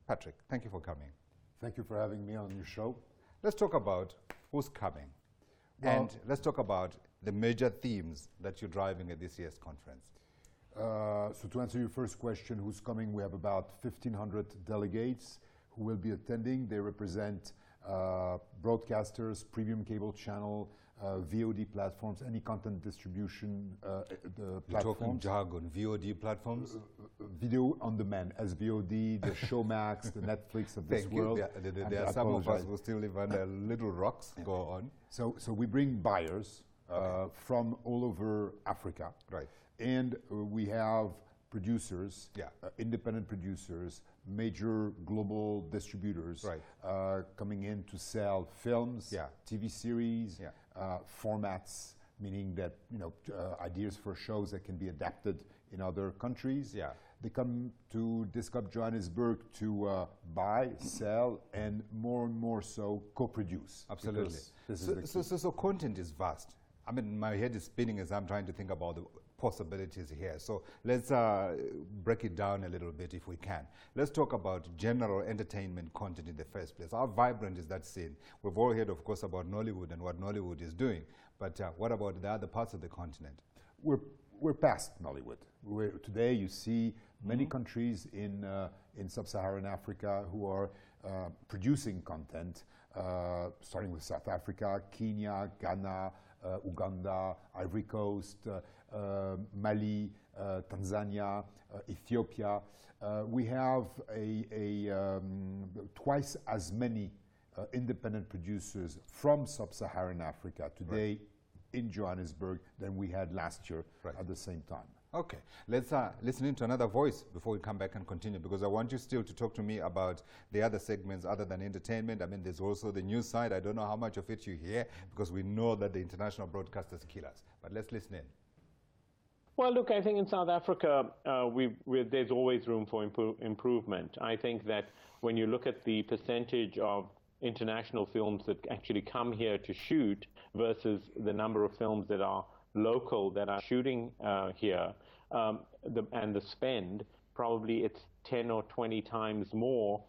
Patrick, thank you for coming. Thank you for having me on your show. Let's talk about who's coming. Well, and let's talk about the major themes that you're driving at this year's conference. So to answer your first question, who's coming, we have about 1,500 delegates who will be attending. They represent broadcasters, premium cable channel, VOD platforms, any content distribution You're platforms. talking jargon, VOD platforms? Video on demand, SVOD, the Showmax, the Netflix of this world. There are some of us who still live under little rocks. Go on. So we bring buyers from all over Africa. Right. And we have producers, independent producers, major global distributors coming in to sell films, TV series, formats, meaning that ideas for shows that can be adapted in other countries. They come to DISCOP Johannesburg to buy, sell, and more so co-produce. Absolutely. So content is vast. I mean, my head is spinning as I'm trying to think about the possibilities here. So let's break it down a little bit if we can. Let's talk about general entertainment content in the first place. How vibrant is that scene? We've all heard, of course, about Nollywood and what Nollywood is doing, but what about the other parts of the continent? We're past Nollywood. Today you see many countries in sub-Saharan Africa who are producing content, starting with South Africa, Kenya, Ghana, Uganda, Ivory Coast, Mali, Tanzania, Ethiopia. We have twice as many independent producers from sub-Saharan Africa today in Johannesburg than we had last year at the same time. Okay, let's listen in to another voice before we come back and continue, because I want you still to talk to me about the other segments other than entertainment. I mean, there's also the news side. I don't know how much of it you hear, because we know that the international broadcasters kill us. But let's listen in. Well, look, I think in South Africa, there's always room for improvement. I think that when you look at the percentage of international films that actually come here to shoot versus the number of films that are local that are shooting here, and the spend, probably it's 10 or 20 times more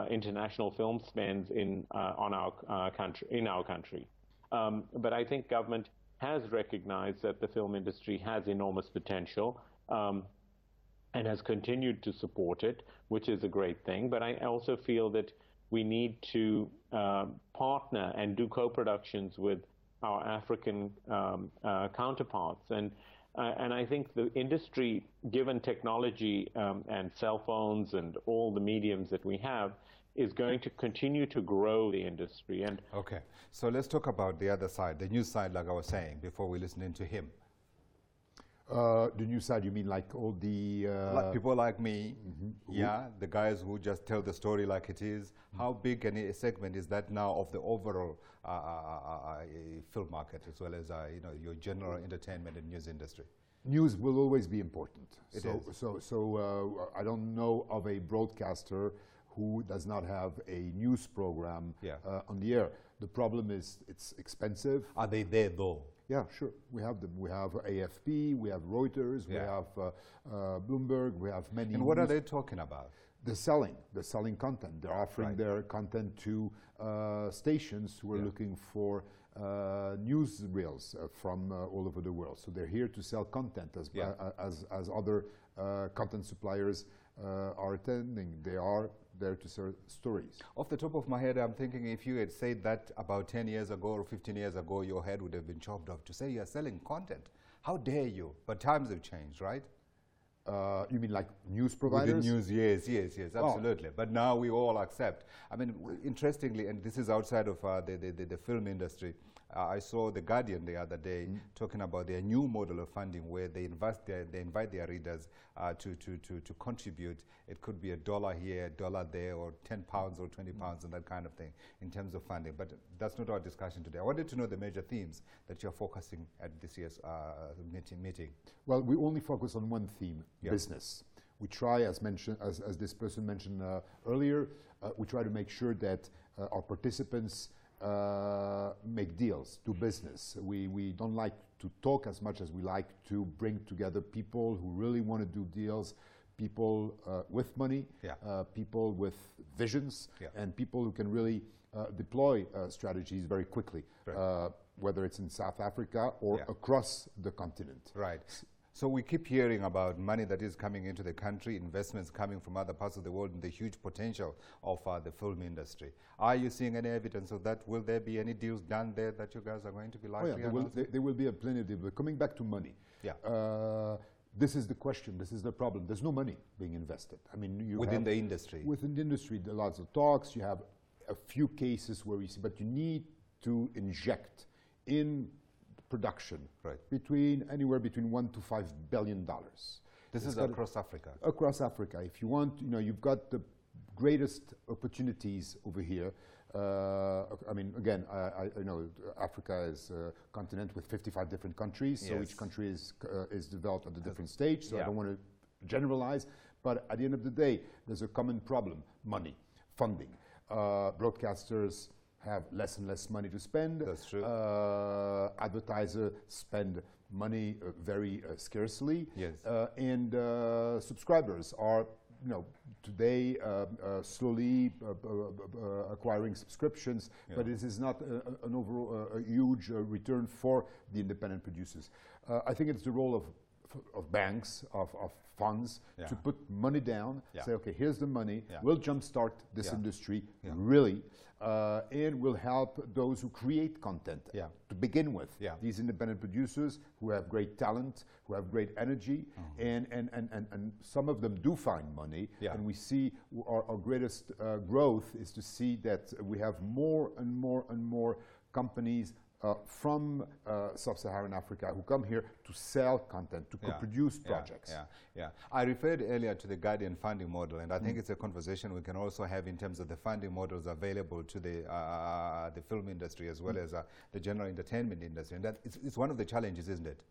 international film spends in our country. But I think government has recognized that the film industry has enormous potential and has continued to support it, which is a great thing. But I also feel that we need to partner and do co-productions with our African counterparts, and I think the industry, given technology and cell phones and all the mediums that we have, is going to continue to grow the industry. And okay, so let's talk about the other side, the news side, like I was saying before we listen to him. The news side, you mean like all the... like people like me, the guys who just tell the story like it is. How big a segment is that now of the overall film market, as well as your general entertainment and news industry? News will always be important. So I don't know of a broadcaster who does not have a news program on the air. The problem is it's expensive. Are they there though? Yeah, sure. We have them. We have AFP, we have Reuters, we have Bloomberg, we have many. And what are they talking about? They're selling content. They're offering their content to stations who are looking for news reels from all over the world. So they're here to sell content as other content suppliers are attending. They are there to sell stories. Off the top of my head, I'm thinking if you had said that about 10 years ago or 15 years ago, your head would have been chopped off to say you're selling content. How dare you? But times have changed, right? You mean like news providers? With the news, yes, absolutely. But now we all accept. I mean, interestingly, and this is outside of the film industry, I saw The Guardian the other day talking about their new model of funding where they invite their readers to contribute. It could be $1 here, $1 there, or £10 or £20 and that kind of thing in terms of funding. But that's not our discussion today. I wanted to know the major themes that you're focusing at this year's meeting. Well, we only focus on one theme, business. We try, as this person mentioned earlier, we try to make sure that our participants make deals, do business. We don't like to talk as much as we like to bring together people who really want to do deals people with money, people with visions, and people who can really deploy strategies very quickly, whether it's in South Africa or across the continent. Right. So we keep hearing about money that is coming into the country, investments coming from other parts of the world, and the huge potential of the film industry. Are you seeing any evidence of that? Will there be any deals done there that you guys are going to be likely? There will be plenty of deals. But coming back to money, this is the question. This is the problem. There's no money being invested. I mean, within the industry. Within the industry, there are lots of talks. You have a few cases where we see, but you need to inject in production anywhere between $1 to $5 billion. This is across Africa. Across Africa. If you want, you've got the greatest opportunities over here. I mean, again, I know Africa is a continent with 55 different countries, so each country is developed at a different stage. So I don't want to generalize, but at the end of the day, there's a common problem: money, funding. Broadcasters have less and less money to spend. That's true. Advertisers spend money very scarcely. Yes. And subscribers are, today slowly acquiring subscriptions, but this is not an overall a huge return for the independent producers. I think it's the role of banks, of funds, to put money down, say, okay, here's the money, we'll jumpstart this industry, really, and we'll help those who create content to begin with. These independent producers who have great talent, who have great energy, and some of them do find money, and we see our greatest growth is to see that we have more and more and more companies from sub-Saharan Africa who come here to sell content, to co-produce projects. I referred earlier to the Guardian funding model, and I think it's a conversation we can also have in terms of the funding models available to the film industry as well as the general entertainment industry. And that it's one of the challenges, isn't it?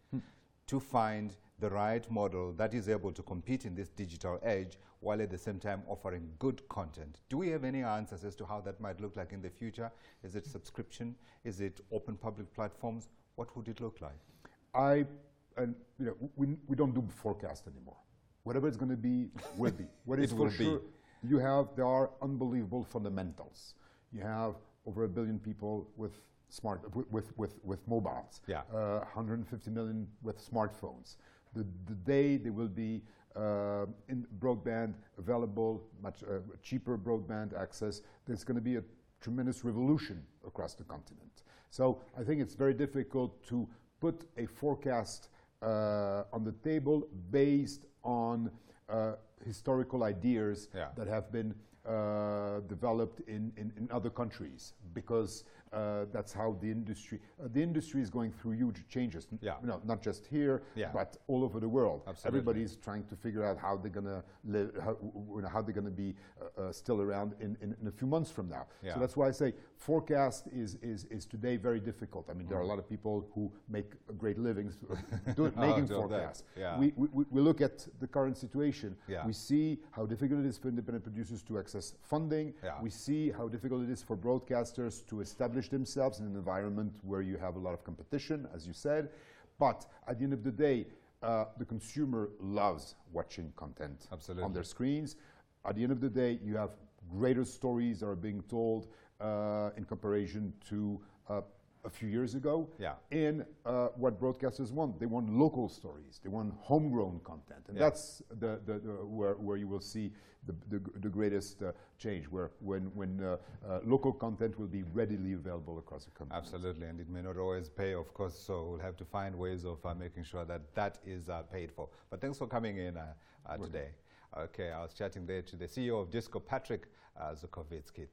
To find the right model that is able to compete in this digital age while at the same time offering good content. Do we have any answers as to how that might look like in the future? Is it subscription? Is it open public platforms? What would it look like? We don't do forecast anymore. Whatever it's going to be, will be. What is for sure, there are unbelievable fundamentals. You have over 1 billion people with mobiles, 150 million with smartphones. The day there will be in broadband available, much cheaper broadband access, there's going to be a tremendous revolution across the continent. So I think it's very difficult to put a forecast on the table based on historical ideas that have been developed in other countries, because that's how the industry is going through huge changes. Not just here, but all over the world. Absolutely. Everybody's trying to figure out how they're going to live, how they're going to be still around in a few months from now. So that's why I say forecast is today very difficult. I mean, there are a lot of people who make great livings making forecasts. We look at the current situation. We see how difficult it is for independent producers to access funding. We see how difficult it is for broadcasters to establish themselves in an environment where you have a lot of competition, as you said. But at the end of the day, the consumer loves watching content on their screens. At the end of the day, you have greater stories that are being told in comparison to a few years ago. And what broadcasters want, they want local stories. They want homegrown content, and that's where you will see the greatest change, when local content will be readily available across the country. Absolutely, and it may not always pay, of course, so we'll have to find ways of making sure that is paid for. But thanks for coming in today. Okay, I was chatting there to the CEO of DISCOP, Patrick Zuchowicki.